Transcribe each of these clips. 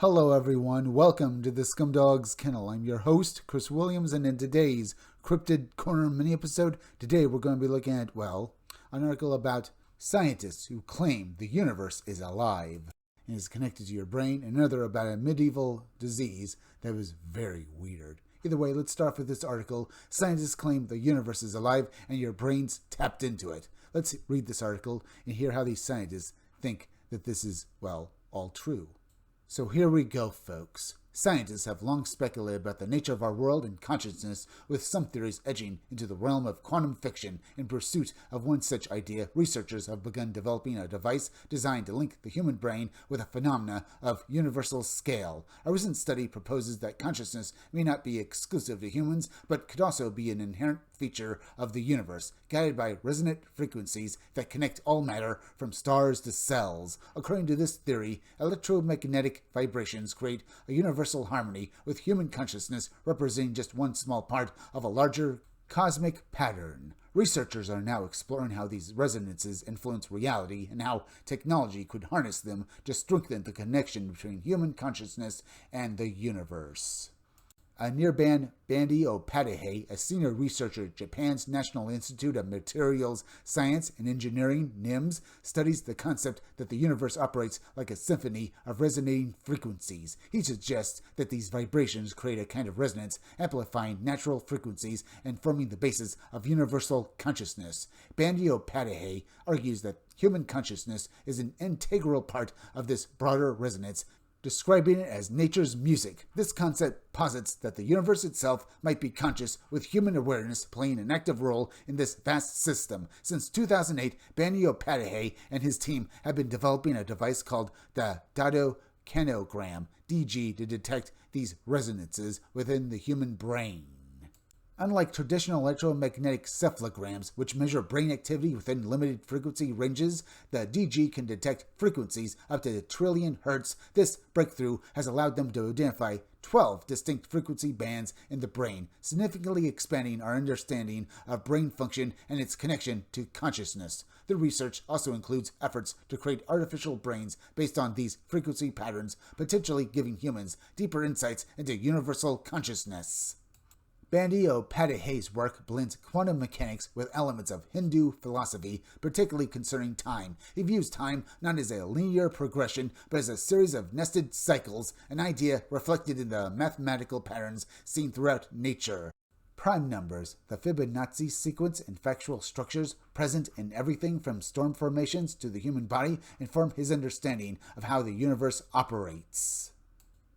Hello, everyone. Welcome to the Scumdogs Kennel. I'm your host, Chris Williams, and in today's Cryptid Corner mini episode, today we're going to be looking at, an article about scientists who claim the universe is alive and is connected to your brain, and another about a medieval disease that was very weird. Either way, let's start with this article. Scientists claim the universe is alive and your brain's tapped into it. Let's read this article and hear how these scientists think that this is, all true. So here we go, folks. Scientists have long speculated about the nature of our world and consciousness, with some theories edging into the realm of quantum fiction. In pursuit of one such idea, researchers have begun developing a device designed to link the human brain with a phenomena of universal scale. A recent study proposes that consciousness may not be exclusive to humans, but could also be an inherent feature of the universe, guided by resonant frequencies that connect all matter from stars to cells. According to this theory, electromagnetic vibrations create a universal harmony, with human consciousness representing just one small part of a larger cosmic pattern. Researchers are now exploring how these resonances influence reality and how technology could harness them to strengthen the connection between human consciousness and the universe. Anirban Bandyopadhyay, a senior researcher at Japan's National Institute of Materials Science and Engineering, NIMS, studies the concept that the universe operates like a symphony of resonating frequencies. He suggests that these vibrations create a kind of resonance, amplifying natural frequencies and forming the basis of universal consciousness. Bandyopadhyay argues that human consciousness is an integral part of this broader resonance, describing it as nature's music. This concept posits that the universe itself might be conscious, with human awareness playing an active role in this vast system. Since 2008, Bandyopadhyay and his team have been developing a device called the Dodecanogram, DG, to detect these resonances within the human brain. Unlike traditional electromagnetic cephalograms, which measure brain activity within limited frequency ranges, the DG can detect frequencies up to a trillion hertz. This breakthrough has allowed them to identify 12 distinct frequency bands in the brain, significantly expanding our understanding of brain function and its connection to consciousness. The research also includes efforts to create artificial brains based on these frequency patterns, potentially giving humans deeper insights into universal consciousness. Bandyopadhyay's work blends quantum mechanics with elements of Hindu philosophy, particularly concerning time. He views time not as a linear progression, but as a series of nested cycles, an idea reflected in the mathematical patterns seen throughout nature. Prime numbers, the Fibonacci sequence, and factual structures present in everything from storm formations to the human body inform his understanding of how the universe operates.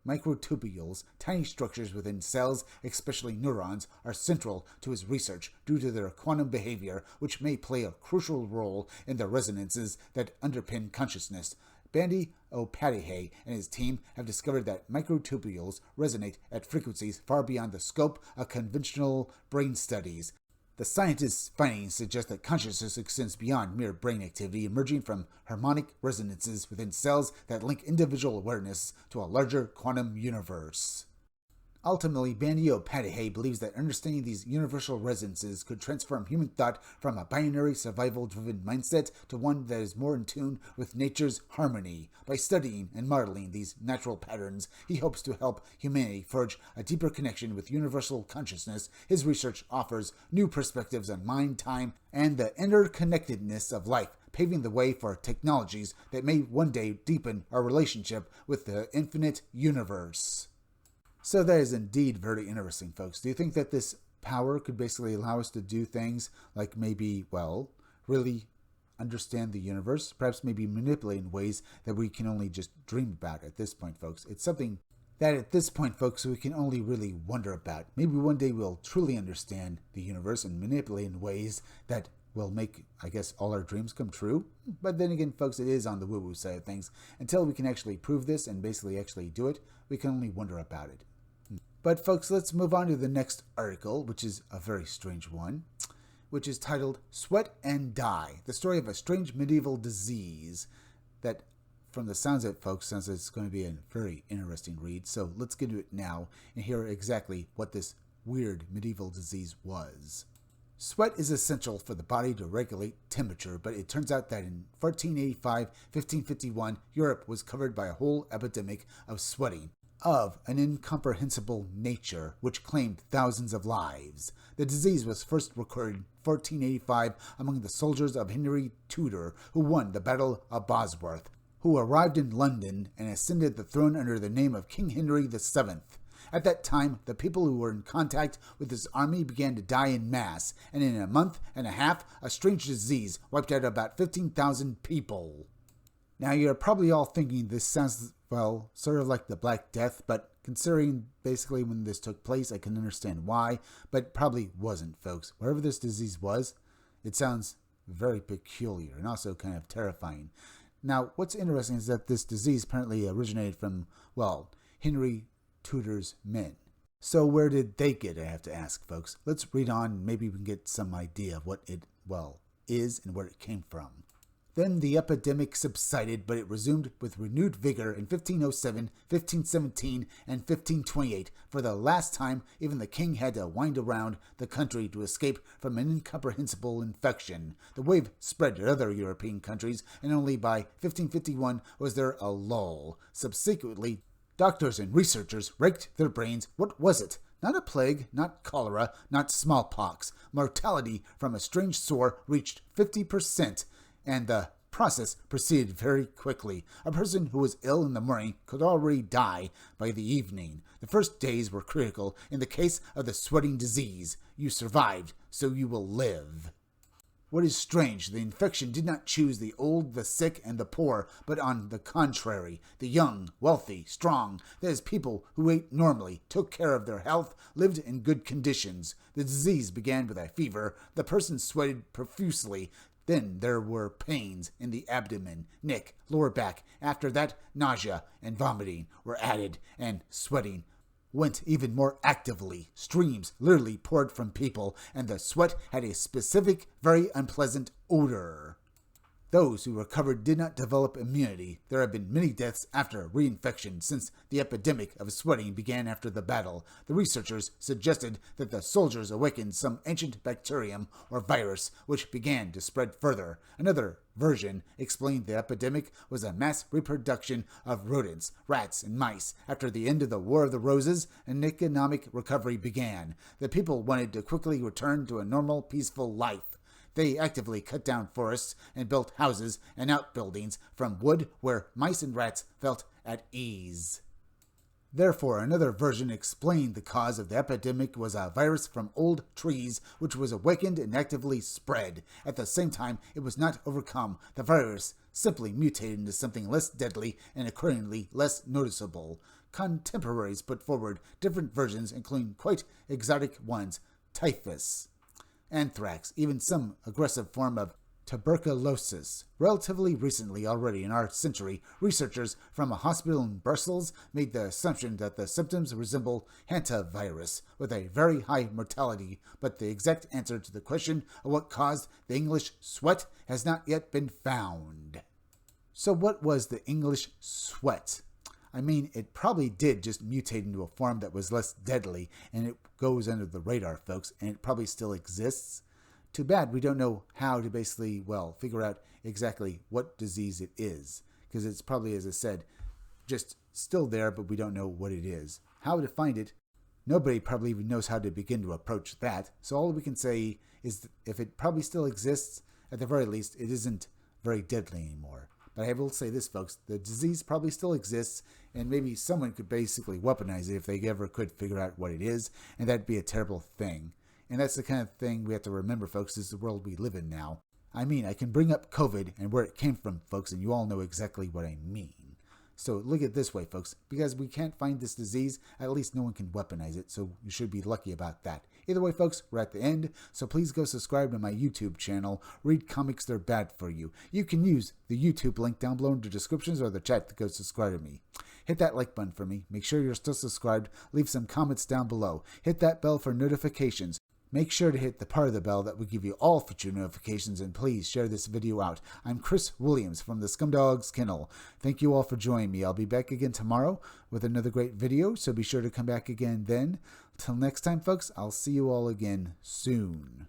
Microtubules, tiny structures within cells, especially neurons, are central to his research due to their quantum behavior, which may play a crucial role in the resonances that underpin consciousness. Bandyopadhyay and his team have discovered that microtubules resonate at frequencies far beyond the scope of conventional brain studies. The scientists' findings suggest that consciousness extends beyond mere brain activity, emerging from harmonic resonances within cells that link individual awareness to a larger quantum universe. Ultimately, Bandyopadhyay believes that understanding these universal resonances could transform human thought from a binary survival-driven mindset to one that is more in tune with nature's harmony. By studying and modeling these natural patterns, he hopes to help humanity forge a deeper connection with universal consciousness. His research offers new perspectives on mind, time, and the interconnectedness of life, paving the way for technologies that may one day deepen our relationship with the infinite universe. So that is indeed very interesting, folks. Do you think that this power could basically allow us to do things like maybe, really understand the universe, perhaps maybe manipulate in ways that we can only just dream about at this point, folks? It's something that at this point, folks, we can only really wonder about. Maybe one day we'll truly understand the universe and manipulate in ways that will make, all our dreams come true. But then again, folks, it is on the woo-woo side of things. Until we can actually prove this and basically actually do it, we can only wonder about it. But folks, let's move on to the next article, which is a very strange one, which is titled Sweat and Die, the story of a strange medieval disease that, from the sounds of it, folks, sounds like it's going to be a very interesting read. So let's get to it now and hear exactly what this weird medieval disease was. Sweat is essential for the body to regulate temperature, but it turns out that in 1485-1551, Europe was covered by a whole epidemic of sweating, of an incomprehensible nature which claimed thousands of lives. The disease was first recorded in 1485 among the soldiers of Henry Tudor, who won the Battle of Bosworth, who arrived in London and ascended the throne under the name of King Henry VII. At that time, the people who were in contact with his army began to die in mass, and in a month and a half, a strange disease wiped out about 15,000 people. Now, you're probably all thinking this sounds, well, sort of like the Black Death, but considering basically when this took place, I can understand why, but it probably wasn't, folks. Wherever this disease was, it sounds very peculiar and also kind of terrifying. Now, what's interesting is that this disease apparently originated from, well, Henry Tudor's men. So where did they get it, I have to ask, folks. Let's read on and maybe we can get some idea of what it, well, is and where it came from. Then the epidemic subsided, but it resumed with renewed vigor in 1507, 1517, and 1528. For the last time, even the king had to wind around the country to escape from an incomprehensible infection. The wave spread to other European countries, and only by 1551 was there a lull. Subsequently, doctors and researchers raked their brains. What was it? Not a plague, not cholera, not smallpox. Mortality from a strange sore reached 50%, and the process proceeded very quickly. A person who was ill in the morning could already die by the evening. The first days were critical. In the case of the sweating disease, you survived, so you will live. What is strange, the infection did not choose the old, the sick, and the poor, but on the contrary, the young, wealthy, strong, that is, people who ate normally, took care of their health, lived in good conditions. The disease began with a fever. The person sweated profusely. Then there were pains in the abdomen, neck, lower back. After that, nausea and vomiting were added, and sweating went even more actively. Streams literally poured from people, and the sweat had a specific, very unpleasant odor. Those who recovered did not develop immunity. There have been many deaths after reinfection since the epidemic of sweating began after the battle. The researchers suggested that the soldiers awakened some ancient bacterium or virus which began to spread further. Another version explained the epidemic was a mass reproduction of rodents, rats, and mice. After the end of the War of the Roses, an economic recovery began. The people wanted to quickly return to a normal, peaceful life. They actively cut down forests and built houses and outbuildings from wood where mice and rats felt at ease. Therefore, another version explained the cause of the epidemic was a virus from old trees which was awakened and actively spread. At the same time, it was not overcome. The virus simply mutated into something less deadly and accordingly less noticeable. Contemporaries put forward different versions, including quite exotic ones: typhus, anthrax, even some aggressive form of tuberculosis. Relatively recently, already in our century, researchers from a hospital in Brussels made the assumption that the symptoms resemble hantavirus, with a very high mortality, but the exact answer to the question of what caused the English sweat has not yet been found. So what was the English sweat? I mean, it probably did just mutate into a form that was less deadly, and it goes under the radar, folks, and it probably still exists. Too bad we don't know how to basically, well, figure out exactly what disease it is, because it's probably, as I said, just still there, but we don't know what it is. How to find it, nobody probably even knows how to begin to approach that, so all we can say is that if it probably still exists, at the very least, it isn't very deadly anymore. But I will say this, folks, the disease probably still exists, and maybe someone could basically weaponize it if they ever could figure out what it is, and that'd be a terrible thing. And that's the kind of thing we have to remember, folks, is the world we live in now. I mean, I can bring up COVID and where it came from, folks, and you all know exactly what I mean. So look at it this way, folks. Because we can't find this disease, at least no one can weaponize it, so you should be lucky about that. Either way, folks, we're at the end, so please go subscribe to my YouTube channel. Read comics, they're bad for you. You can use the YouTube link down below in the descriptions or the chat to go subscribe to me. Hit that like button for me. Make sure you're still subscribed. Leave some comments down below. Hit that bell for notifications. Make sure to hit the part of the bell that will give you all future notifications, and please share this video out. I'm Chris Williams from the Scumdogs Kennel. Thank you all for joining me. I'll be back again tomorrow with another great video, so be sure to come back again then. Till next time, folks, I'll see you all again soon.